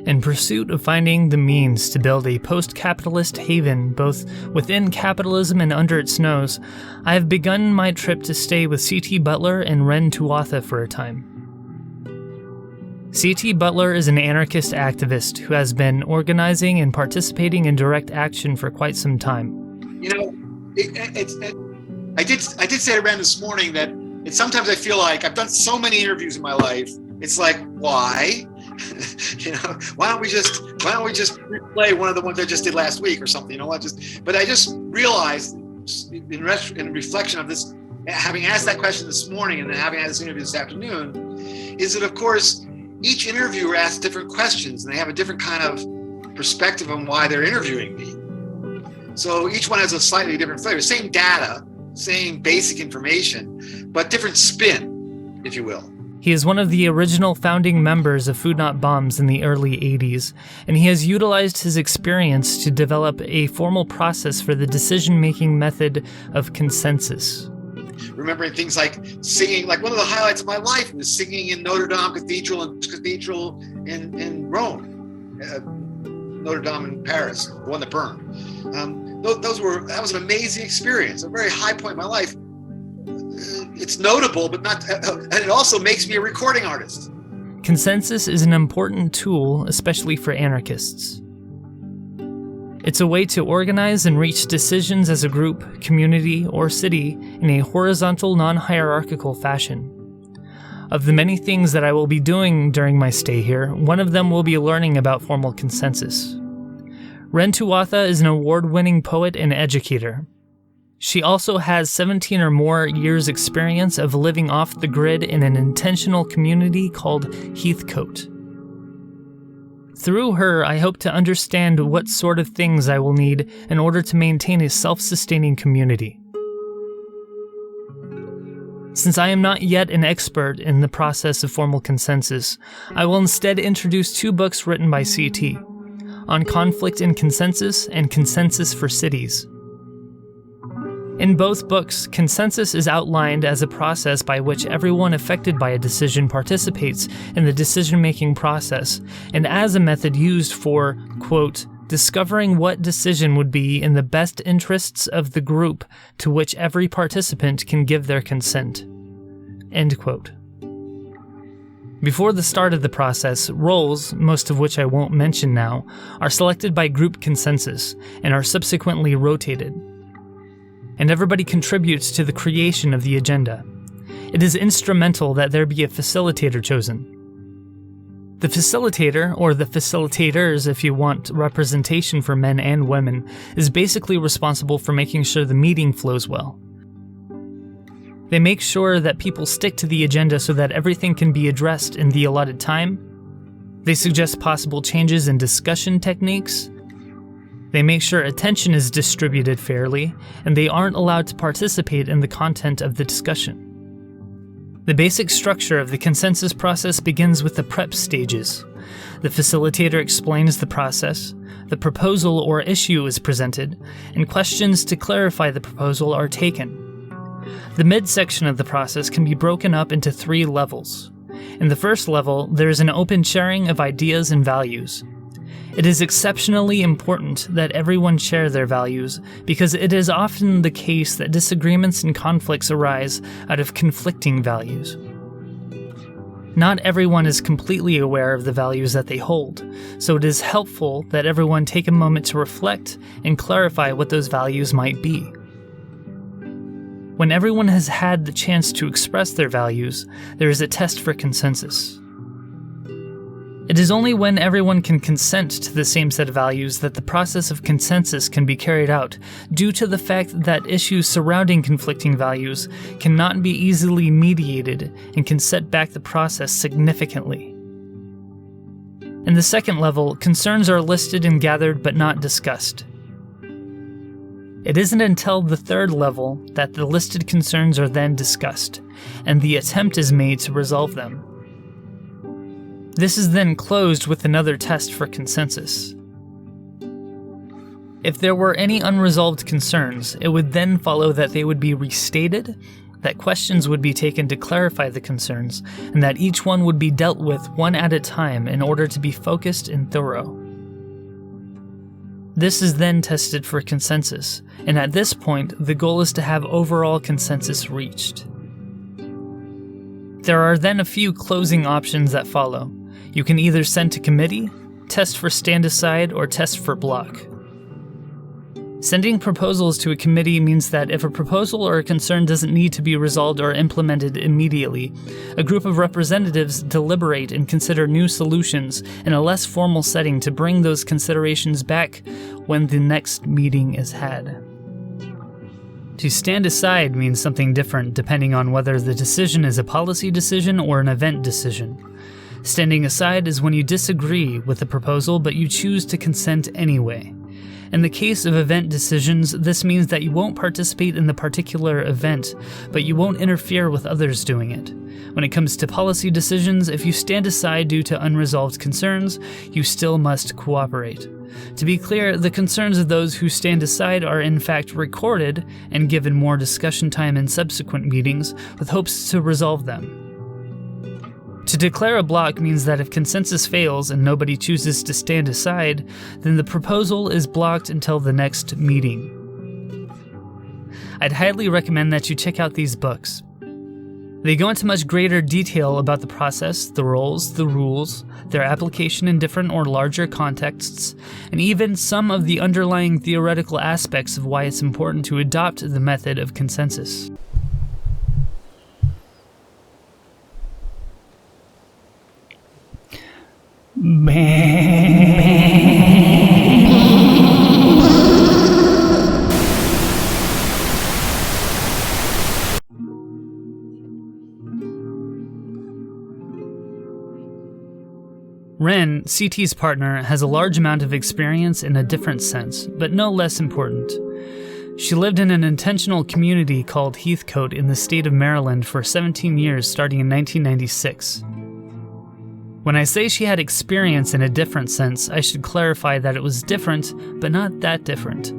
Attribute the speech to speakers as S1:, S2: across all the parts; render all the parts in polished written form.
S1: In pursuit of finding the means to build a post-capitalist haven both within capitalism and under its nose, I have begun my trip to stay with C.T. Butler and Wren Tuatha for a time. C.T. Butler is an anarchist activist who has been organizing and participating in direct action for quite some time.
S2: I did say to Wren this morning that sometimes I feel like I've done so many interviews in my life. It's like, why? Why don't we just replay one of the ones I just did last week or something? But I just realized in reflection of this, having asked that question this morning and then having had this interview this afternoon, is that of course each interviewer asks different questions and they have a different kind of perspective on why they're interviewing me. So each one has a slightly different flavor, same data, same basic information, but different spin, if you will.
S1: He is one of the original founding members of Food Not Bombs in the early 80s, and he has utilized his experience to develop a formal process for the decision-making method of consensus.
S2: Remembering things like singing, like one of the highlights of my life was singing in Notre Dame Cathedral in Rome, Notre Dame in Paris, the one that burned. That was an amazing experience, a very high point in my life. It's notable, but not, and it also makes me a recording artist.
S1: Consensus is an important tool, especially for anarchists. It's a way to organize and reach decisions as a group, community, or city in a horizontal, non-hierarchical fashion. Of the many things that I will be doing during my stay here, one of them will be learning about formal consensus. Wren Tuatha is an award-winning poet and educator. She also has 17 or more years' experience of living off the grid in an intentional community called Heathcote. Through her, I hope to understand what sort of things I will need in order to maintain a self-sustaining community. Since I am not yet an expert in the process of formal consensus, I will instead introduce two books written by C.T. on conflict and consensus and consensus for cities. In both books, consensus is outlined as a process by which everyone affected by a decision participates in the decision-making process, and as a method used for, quote, discovering what decision would be in the best interests of the group to which every participant can give their consent. End quote. Before the start of the process, roles, most of which I won't mention now, are selected by group consensus and are subsequently rotated. And everybody contributes to the creation of the agenda. It is instrumental that there be a facilitator chosen. The facilitator, or the facilitators if you want representation for men and women, is basically responsible for making sure the meeting flows well. They make sure that people stick to the agenda so that everything can be addressed in the allotted time. They suggest possible changes in discussion techniques. They make sure attention is distributed fairly, and they aren't allowed to participate in the content of the discussion. The basic structure of the consensus process begins with the prep stages. The facilitator explains the process, the proposal or issue is presented, and questions to clarify the proposal are taken. The midsection of the process can be broken up into 3 levels. In the first level, there is an open sharing of ideas and values. It is exceptionally important that everyone share their values because it is often the case that disagreements and conflicts arise out of conflicting values. Not everyone is completely aware of the values that they hold, so it is helpful that everyone take a moment to reflect and clarify what those values might be. When everyone has had the chance to express their values, there is a test for consensus. It is only when everyone can consent to the same set of values that the process of consensus can be carried out, due to the fact that issues surrounding conflicting values cannot be easily mediated and can set back the process significantly. In the second level, concerns are listed and gathered but not discussed. It isn't until the third level that the listed concerns are then discussed, and the attempt is made to resolve them. This is then closed with another test for consensus. If there were any unresolved concerns, it would then follow that they would be restated, that questions would be taken to clarify the concerns, and that each one would be dealt with one at a time in order to be focused and thorough. This is then tested for consensus, and at this point, the goal is to have overall consensus reached. There are then a few closing options that follow. You can either send to committee, test for stand-aside, or test for block. Sending proposals to a committee means that if a proposal or a concern doesn't need to be resolved or implemented immediately, a group of representatives deliberate and consider new solutions in a less formal setting to bring those considerations back when the next meeting is had. To stand aside means something different depending on whether the decision is a policy decision or an event decision. Standing aside is when you disagree with the proposal but you choose to consent anyway. In the case of event decisions, this means that you won't participate in the particular event, but you won't interfere with others doing it. When it comes to policy decisions, if you stand aside due to unresolved concerns, you still must cooperate. To be clear, the concerns of those who stand aside are in fact recorded and given more discussion time in subsequent meetings with hopes to resolve them. To declare a block means that if consensus fails and nobody chooses to stand aside, then the proposal is blocked until the next meeting. I'd highly recommend that you check out these books. They go into much greater detail about the process, the roles, the rules, their application in different or larger contexts, and even some of the underlying theoretical aspects of why it's important to adopt the method of consensus. Wren, CT's partner, has a large amount of experience in a different sense, but no less important. She lived in an intentional community called Heathcote in the state of Maryland for 17 years starting in 1996. When I say she had experience in a different sense, I should clarify that it was different, but not that different.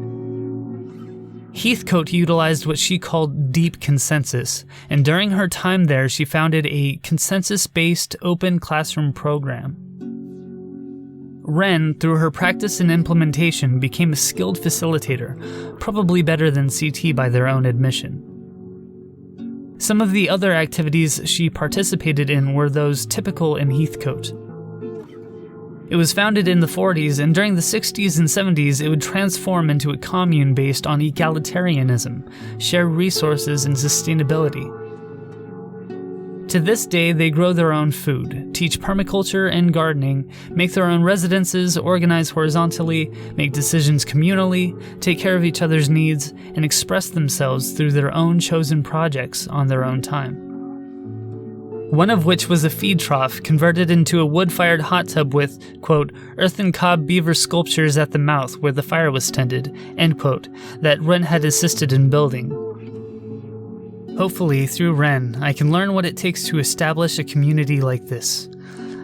S1: Heathcote utilized what she called deep consensus, and during her time there she founded a consensus-based open classroom program. Wren, through her practice and implementation, became a skilled facilitator, probably better than CT by their own admission. Some of the other activities she participated in were those typical in Heathcote. It was founded in the 40s, and during the 60s and 70s it would transform into a commune based on egalitarianism, shared resources, and sustainability. To this day, they grow their own food, teach permaculture and gardening, make their own residences, organize horizontally, make decisions communally, take care of each other's needs, and express themselves through their own chosen projects on their own time. One of which was a feed trough converted into a wood-fired hot tub with, quote, earthen cob beaver sculptures at the mouth where the fire was tended, end quote, that Wren had assisted in building. Hopefully, through Wren, I can learn what it takes to establish a community like this.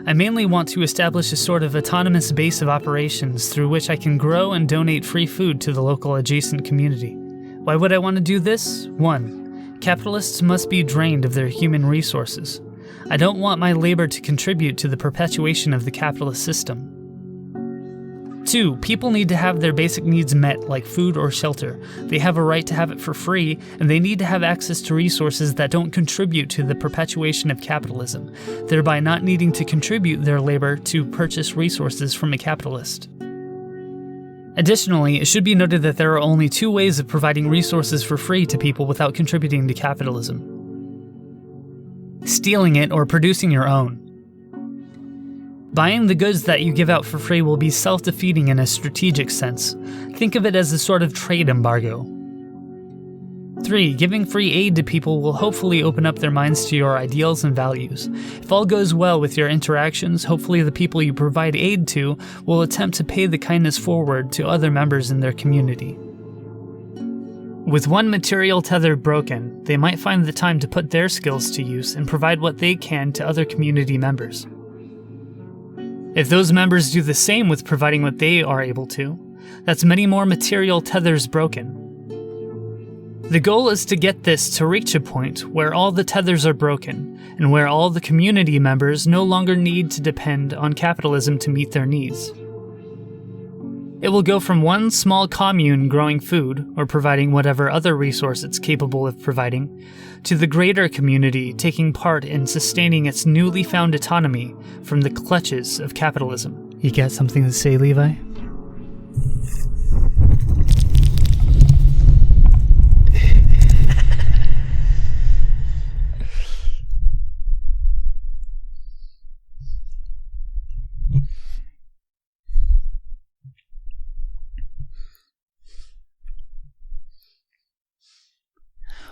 S1: I mainly want to establish a sort of autonomous base of operations through which I can grow and donate free food to the local adjacent community. Why would I want to do this? 1. Capitalists must be drained of their human resources. I don't want my labor to contribute to the perpetuation of the capitalist system. 2. People need to have their basic needs met, like food or shelter. They have a right to have it for free, and they need to have access to resources that don't contribute to the perpetuation of capitalism, thereby not needing to contribute their labor to purchase resources from a capitalist. Additionally, it should be noted that there are only 2 ways of providing resources for free to people without contributing to capitalism: stealing it or producing your own. Buying the goods that you give out for free will be self-defeating in a strategic sense. Think of it as a sort of trade embargo. 3. Giving free aid to people will hopefully open up their minds to your ideals and values. If all goes well with your interactions, hopefully the people you provide aid to will attempt to pay the kindness forward to other members in their community. With one material tether broken, they might find the time to put their skills to use and provide what they can to other community members. If those members do the same with providing what they are able to, that's many more material tethers broken. The goal is to get this to reach a point where all the tethers are broken, and where all the community members no longer need to depend on capitalism to meet their needs. It will go from one small commune growing food, or providing whatever other resource it's capable of providing, to the greater community taking part in sustaining its newly found autonomy from the clutches of capitalism. You got something to say, Levi?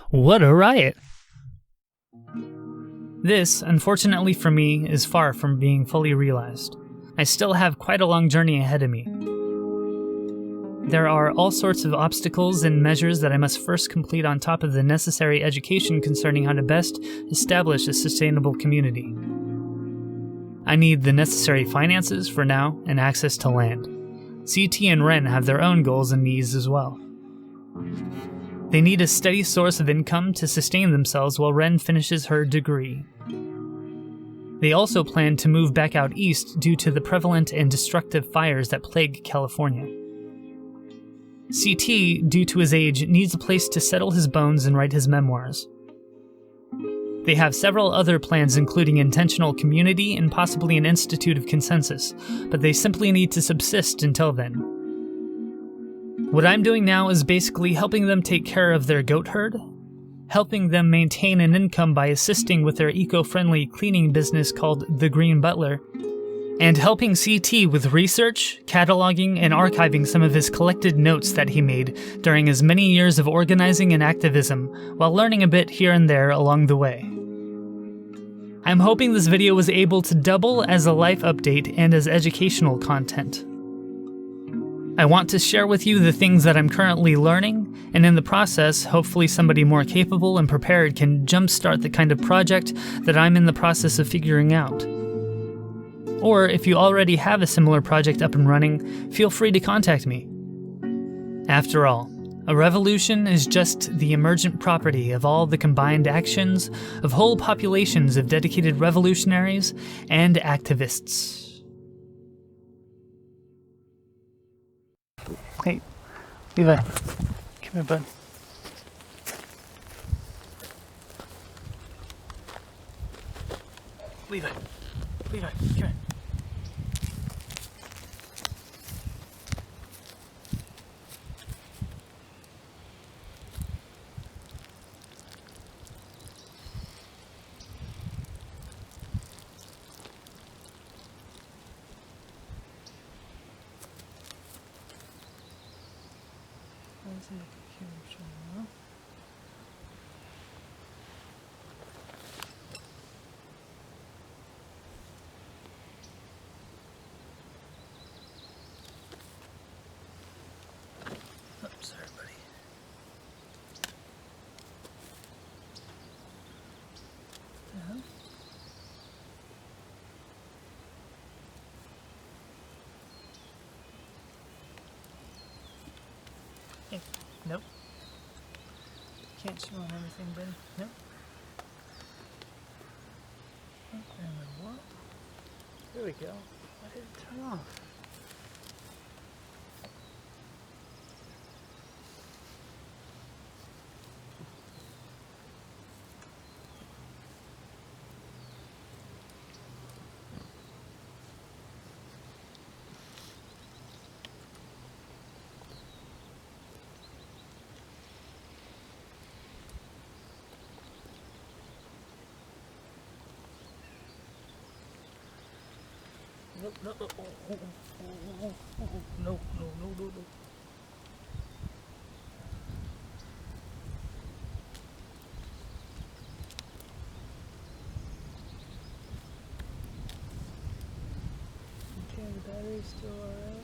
S1: What a riot! This, unfortunately for me, is far from being fully realized. I still have quite a long journey ahead of me. There are all sorts of obstacles and measures that I must first complete on top of the necessary education concerning how to best establish a sustainable community. I need the necessary finances for now and access to land. CT and Wren have their own goals and needs as well. They need a steady source of income to sustain themselves while Wren finishes her degree. They also plan to move back out east due to the prevalent and destructive fires that plague California. CT, due to his age, needs a place to settle his bones and write his memoirs. They have several other plans, including intentional community and possibly an institute of consensus, but they simply need to subsist until then. What I'm doing now is basically helping them take care of their goat herd, helping them maintain an income by assisting with their eco-friendly cleaning business called the Green Butler, and helping CT with research, cataloging, and archiving some of his collected notes that he made during his many years of organizing and activism, while learning a bit here and there along the way. I'm hoping this video was able to double as a life update and as educational content. I want to share with you the things that I'm currently learning, and in the process, hopefully somebody more capable and prepared can jumpstart the kind of project that I'm in the process of figuring out. Or if you already have a similar project up and running, feel free to contact me. After all, a revolution is just the emergent property of all the combined actions of whole populations of dedicated revolutionaries and activists. Hey, Levi, come here, bud. Levi, come here. Sorry, buddy. Hey, nope. Can't chew on everything, buddy. Nope. And what? There we go. Why did it turn off? No. Okay, the battery's still alright.